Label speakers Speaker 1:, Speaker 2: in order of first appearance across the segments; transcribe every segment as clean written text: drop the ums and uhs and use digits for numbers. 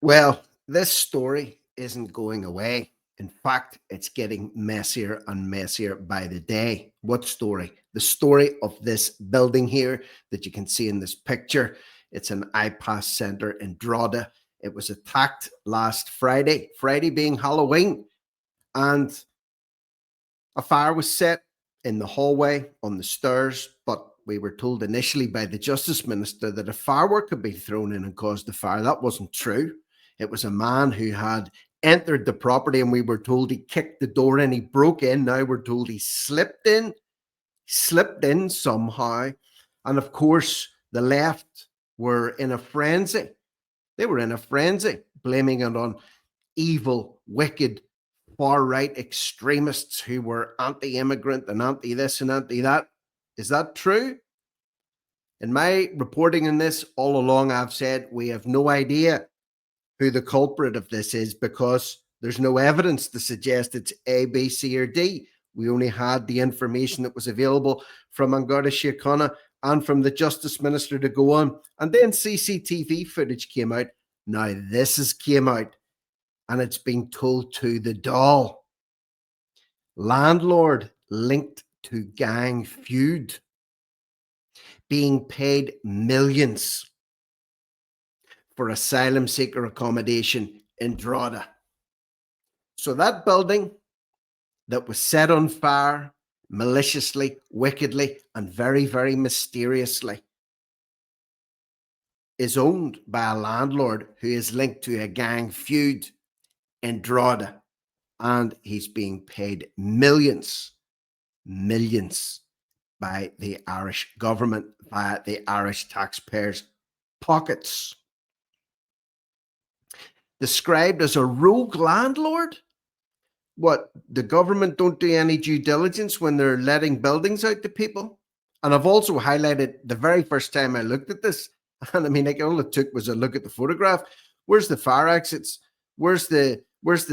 Speaker 1: Well, this story isn't going away. In fact, it's getting messier and messier by the day. What story? The story of this building here that you can see in this picture. It's an Ipas center in Drogheda. It was attacked last Friday, Friday being Halloween, and a fire was set in the hallway on the stairs, but we were told initially by the Justice Minister that a firework had been thrown in and caused the fire. That wasn't true. It was a man who had entered the property, and we were told he kicked the door in, he broke in. Now we're told he slipped in somehow. And of course, the left were in a frenzy. They were in a frenzy, blaming it on evil, wicked, far right extremists who were anti immigrant and anti this and anti that. Is that true? In my reporting on this all along, I've said we have no idea who the culprit of this is because there's no evidence to suggest it's A, B, C, or D. We only had the information that was available from Angara Síochána and from the Justice Minister to go on. And then CCTV footage came out. Now this has came out, and it's been told to the Dáil. Landlord linked to gang feud, being paid millions for asylum seeker accommodation in Drogheda. So that building that was set on fire maliciously, wickedly, and very, very mysteriously is owned by a landlord who is linked to a gang feud in Drogheda, and he's being paid millions by the Irish government, via the Irish taxpayers' pockets. Described as a rogue landlord? What, the government don't do any due diligence when they're letting buildings out to people? And I've also highlighted the very first time I looked at this, and I mean, like, all it took was a look at the photograph. Where's the fire exits? Where's the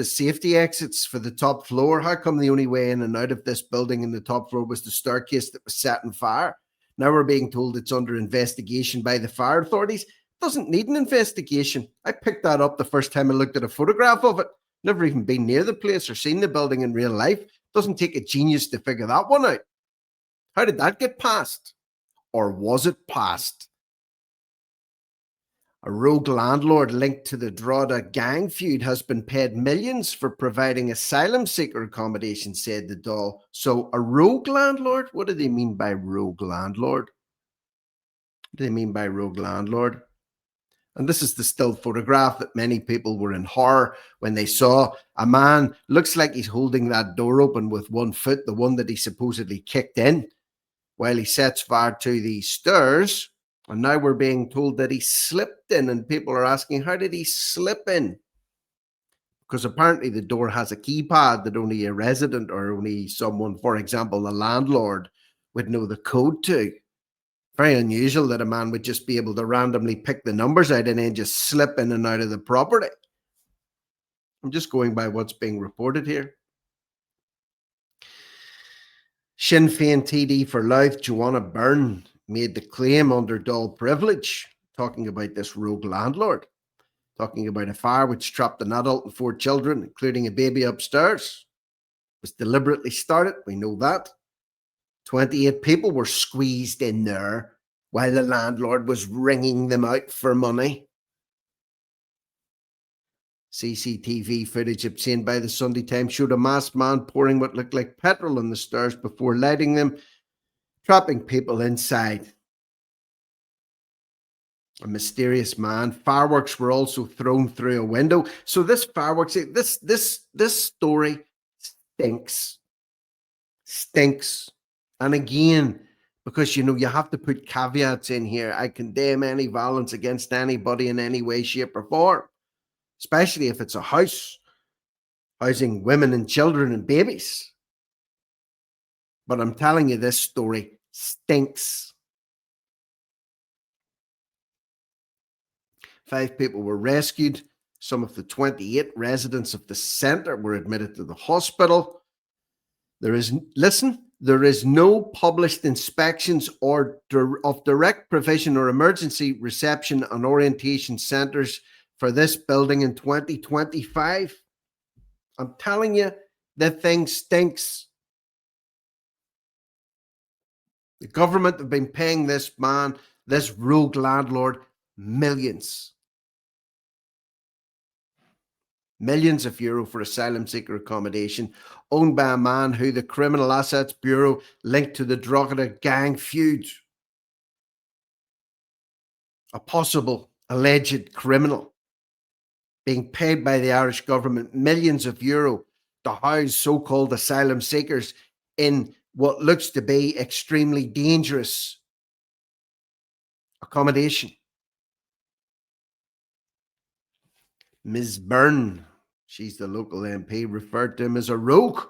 Speaker 1: safety exits for the top floor? How come the only way in and out of this building in the top floor was the staircase that was set on fire? Now we're being told it's under investigation by the fire authorities. It doesn't need an investigation. I picked that up the first time I looked at a photograph of it. Never even been near the place or seen the building in real life. Doesn't take a genius to figure that one out. How did that get passed? Or was it passed? A rogue landlord linked to the Drogheda gang feud has been paid millions for providing asylum seeker accommodation, said the Dáil. So a rogue landlord? What do they mean by rogue landlord? What do they mean by rogue landlord? And this is the still photograph that many people were in horror when they saw. A man looks like he's holding that door open with one foot, the one that he supposedly kicked in, while he sets fire to the stairs. And now we're being told that he slipped in, and people are asking, how did he slip in? Because apparently the door has a keypad that only a resident or only someone, for example, the landlord, would know the code to. Very unusual that a man would just be able to randomly pick the numbers out and then just slip in and out of the property. I'm just going by what's being reported here. Sinn Féin TD for Louth Joanna Byrne made the claim under Dáil privilege, talking about this rogue landlord, talking about a fire which trapped an adult and 4 children, including a baby upstairs. It was deliberately started, we know that. 28 people were squeezed in there while the landlord was wringing them out for money. CCTV footage obtained by the Sunday Times showed a masked man pouring what looked like petrol on the stairs before lighting them, trapping people inside. A mysterious man. Fireworks were also thrown through a window. So this fireworks, this story stinks. And again, because, you have to put caveats in here. I condemn any violence against anybody in any way, shape, or form, especially if it's a house housing women and children and babies. But I'm telling you, this story stinks. 5 people were rescued. Some of the 28 residents of the centre were admitted to the hospital. There is no published inspections or of direct provision or emergency reception and orientation centres for this building in 2025. I'm telling you, the thing stinks. The government have been paying this man, this rogue landlord, millions. Millions of euro for asylum seeker accommodation owned by a man who the Criminal Assets Bureau linked to the Drogheda gang feud. A possible alleged criminal being paid by the Irish government millions of euro to house so-called asylum seekers in what looks to be extremely dangerous accommodation. Ms. Byrne, she's the local MP, referred to him as a rogue.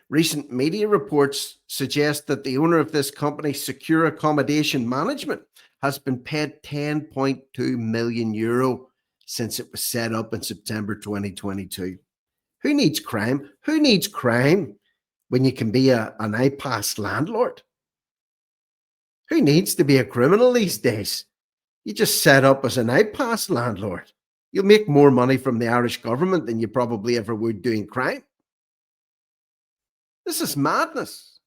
Speaker 1: Recent media reports suggest that the owner of this company, Secure Accommodation Management, has been paid 10.2 million euro since it was set up in September 2022. Who needs crime? Who needs crime when you can be an Ipas landlord? Who needs to be a criminal these days? You just set up as an Ipas landlord. You'll make more money from the Irish government than you probably ever would doing crime. This is madness.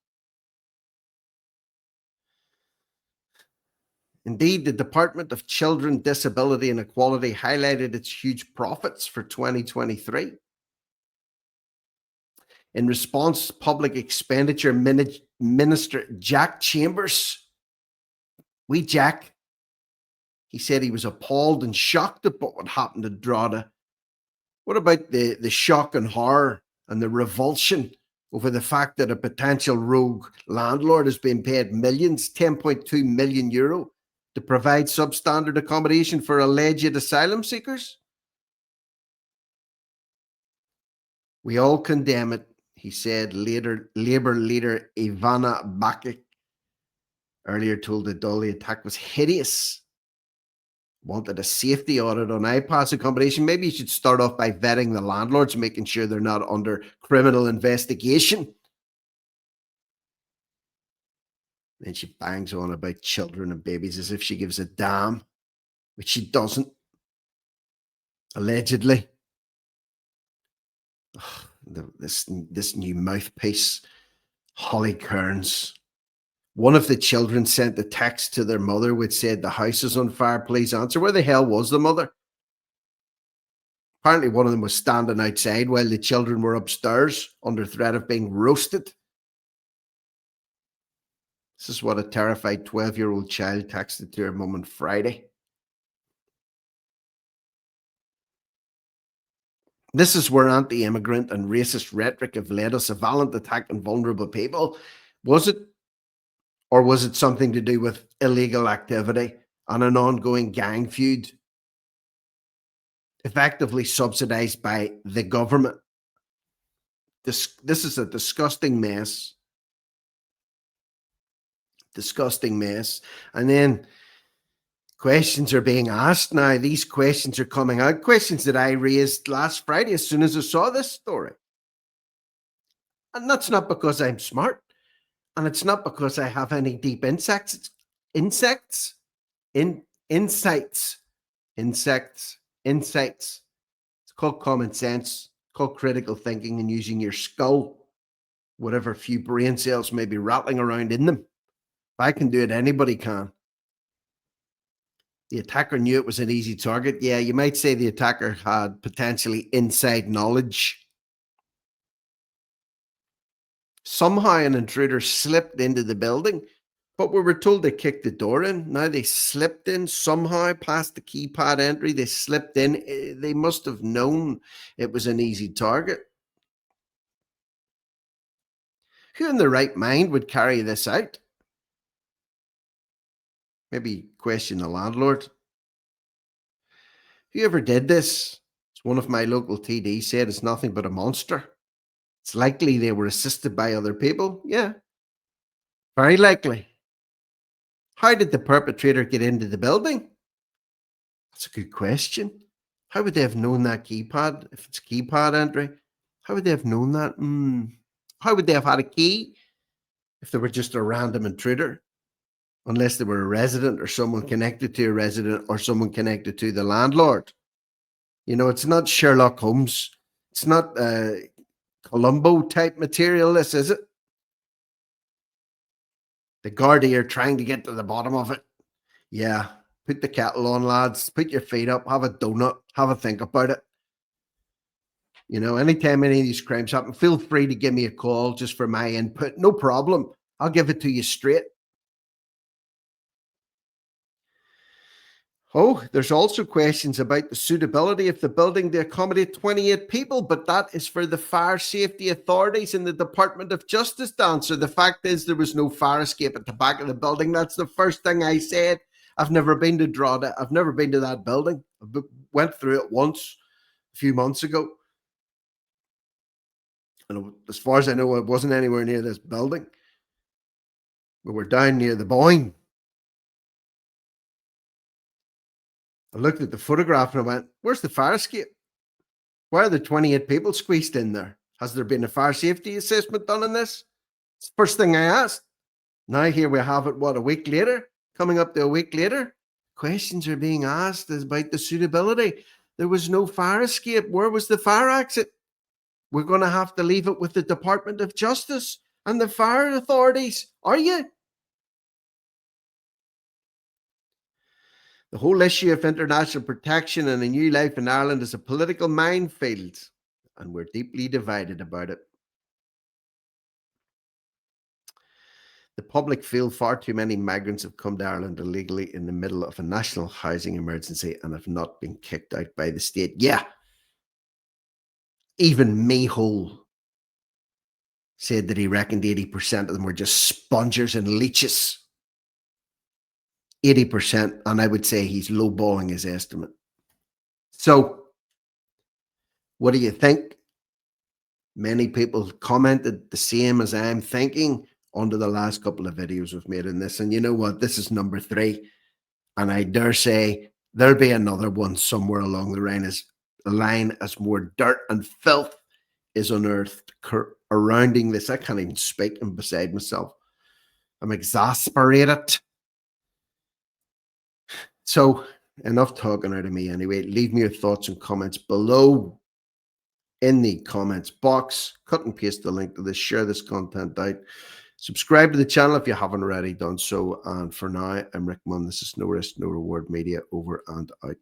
Speaker 1: Indeed, the Department of Children, Disability and Equality highlighted its huge profits for 2023. In response, Public Expenditure Minister Jack Chambers, Jack, he said he was appalled and shocked at what happened to Drogheda. What about the shock and horror and the revulsion over the fact that a potential rogue landlord has been paid millions, 10.2 million euro, to provide substandard accommodation for alleged asylum seekers? We all condemn it, he said. Labour leader Ivana Bakic earlier told the Dáil the attack was hideous. Wanted a safety audit on Ipas accommodation. Maybe you should start off by vetting the landlords, making sure they're not under criminal investigation. Then she bangs on about children and babies as if she gives a damn, which she doesn't. Allegedly. This new mouthpiece, Holly Kearns. One of the children sent a text to their mother which said, "The house is on fire, please answer." Where the hell was the mother? Apparently one of them was standing outside while the children were upstairs under threat of being roasted. This is what a terrified 12-year-old child texted to her mum on Friday. This is where anti-immigrant and racist rhetoric have led us, a violent attack on vulnerable people. Was it? Or was it something to do with illegal activity and an ongoing gang feud, effectively subsidized by the government? This is a disgusting mess. Disgusting mess. And then questions are being asked now. These questions are coming out. Questions that I raised last Friday as soon as I saw this story. And that's not because I'm smart. And it's not because I have any deep insights. Insights. It's called common sense. It's called critical thinking and using your skull, whatever few brain cells may be rattling around in them. If I can do it, anybody can. The attacker knew it was an easy target. Yeah, you might say the attacker had potentially inside knowledge. Somehow an intruder slipped into the building, but we were told they kicked the door in. Now they slipped in somehow past the keypad entry. They slipped in. They must have known it was an easy target. Who in their right mind would carry this out? Maybe question the landlord. Whoever did this, as one of my local TD said, is nothing but a monster. It's likely they were assisted by other people. Yeah, very likely. How did the perpetrator get into the building? That's a good question. How would they have known that keypad? If it's keypad entry, how would they have known that? How would they have had a key if they were just a random intruder? unless they were a resident or someone connected to a resident or someone connected to the landlord. You know, it's not Sherlock Holmes. It's not Columbo type material, this, is it? The Gardaí are trying to get to the bottom of it. Yeah, put the kettle on, lads. Put your feet up, have a donut, have a think about it. You know, anytime any of these crimes happen, feel free to give me a call just for my input. No problem. I'll give it to you straight. Oh, there's also questions about the suitability of the building to accommodate 28 people, but that is for the fire safety authorities in the Department of Justice to answer. The fact is there was no fire escape at the back of the building. That's the first thing I said. I've never been to Drogheda. I've never been to that building. I went through it once a few months ago. And as far as I know, it wasn't anywhere near this building. We were down near the Boyne. I looked at the photograph and I went, where's the fire escape? Why are the 28 people squeezed in there? Has there been a fire safety assessment done on this? It's the first thing I asked. Now here we have it, what, a week later? Coming up to a week later? Questions are being asked about the suitability. There was no fire escape. Where was the fire exit? We're going to have to leave it with the Department of Justice and the fire authorities. Are you? The whole issue of international protection and a new life in Ireland is a political minefield, and we're deeply divided about it. The public feel far too many migrants have come to Ireland illegally in the middle of a national housing emergency and have not been kicked out by the state. Yeah. Even Mayhole said that he reckoned 80% of them were just spongers and leeches. 80%, and I would say he's lowballing his estimate. So, what do you think? Many people commented the same as I'm thinking under the last couple of videos we've made in this. And you know what? This is number 3. And I dare say there'll be another one somewhere along the line as more dirt and filth is unearthed surrounding this. I can't even speak. I'm beside myself. I'm exasperated. So enough talking out of me anyway. Leave me your thoughts and comments below in the comments box. Cut and paste the link to this. Share this content out. Subscribe to the channel if you haven't already done so. And for now, I'm Rick Munn. This is No Risk, No Reward Media. Over and out.